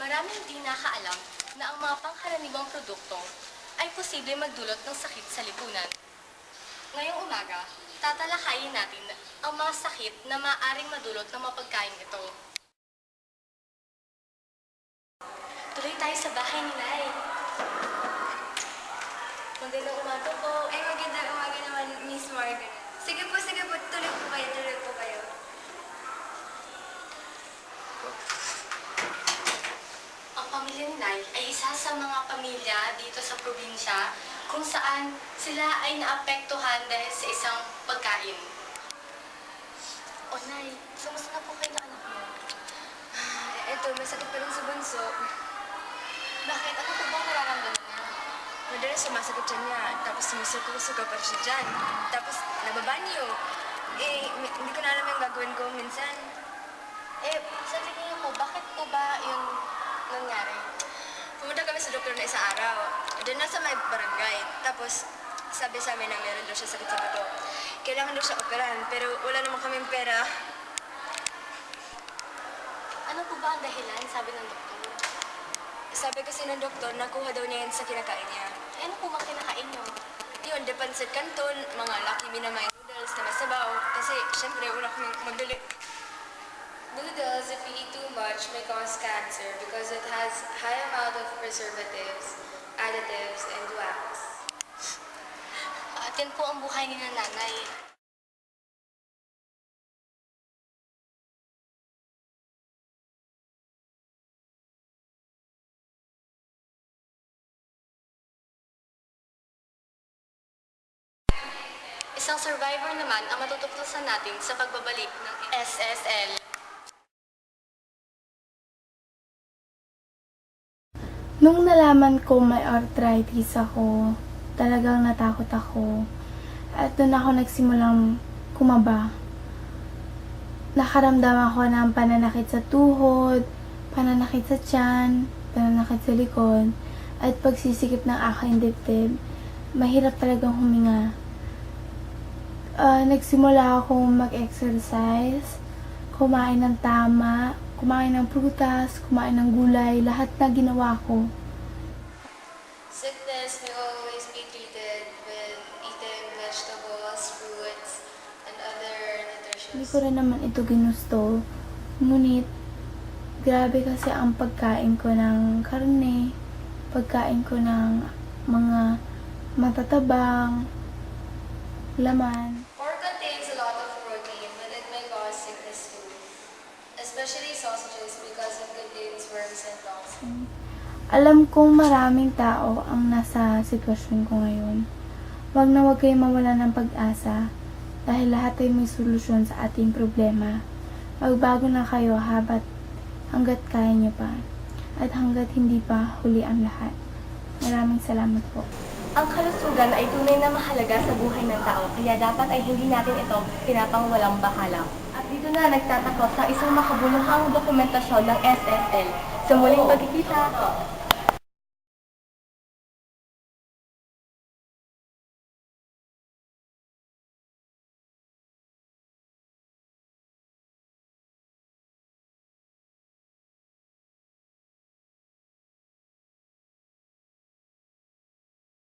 Maraming di nakaalam na ang mga pangkaraniwang produkto ay posible magdulot ng sakit sa lipunan. Ngayong umaga, tatalakayin natin ang mga sakit na maaaring madulot ng mapagkain ito. Tuloy tayo sa bahay ni Nay. Magandang umaga po. Ay, magandang umaga naman, Miss Morgan. Sige po, tuloy po kayo. Ang pamilya ni Nay ay isa sa mga pamilya dito sa probinsya kung saan sila ay naapektuhan dahil sa isang pagkain. O Nay, sumusta na po kayo ng anak mo? Eto, may sakit pa rin sa bunso. Bakit? Ano po bang nararamdaman niya? Madalas sumasakit siya niya, tapos sumusuka pa siya dyan. Tapos nababanyo. Hindi ko na alam yung gagawin ko minsan. Sa tingin niyo po, bakit po ba yung nangyari? Pumunta kami sa doktor na isang araw. Doon nasa may barangay. Tapos sabi sa amin na meron daw siya sakit sa bato. Kailangan daw siya operahan, pero wala naman kaming pera. Ano po ba ang dahilan, sabi ng doktor? Sabi kasi ng doktor, nakuha daw niya yan sa kinakain niya. Ano po bang kinakain niyo? Yun, de pancit canton, mga Lucky Minamay noodles na masabaw. Kasi, syempre, wala kaming magbili. Noodles, if you eat too much, may cause cancer because it has high amount of preservatives, additives, and wax. At yan po ang buhay ni nanay. Isang survivor naman ang matutuklasan natin sa pagbabalik ng SSL. Nung nalaman ko may arthritis ako, talagang natakot ako. At doon ako nagsimulang kumaba. Nakaramdam ako ng pananakit sa tuhod, pananakit sa tiyan, pananakit sa likod, at pagsisikip ng aking dibdib. Mahirap talagang huminga. Nagsimula akong mag-exercise, kumain ng tama, kumain ng prutas, kumain ng gulay, lahat na ginawa ko. Sickness may always be treated with eating vegetables, fruits, and other Hindi nutritious. ko rin naman ito ginusto. Ngunit, grabe kasi ang pagkain ko ng karne, pagkain ko ng mga matatabang, laman. Pork contains a lot of protein, but it may cause sickness too, especially sausages because it contains worms and toxins. Alam kong maraming tao ang nasa sitwasyon ko ngayon. Huwag na huwag kayong mawala ng pag-asa dahil lahat ay may solusyon sa ating problema. Magbago na kayo hanggat kaya nyo pa at hanggat hindi pa huli ang lahat. Maraming salamat po. Ang kalusugan ay tunay na mahalaga sa buhay ng tao, kaya dapat ay hindi natin ito pinapangwalang bahala. At dito na nagtatakot sa isang makabuluhang dokumentasyon ng SSL. Sa muling pagkikita,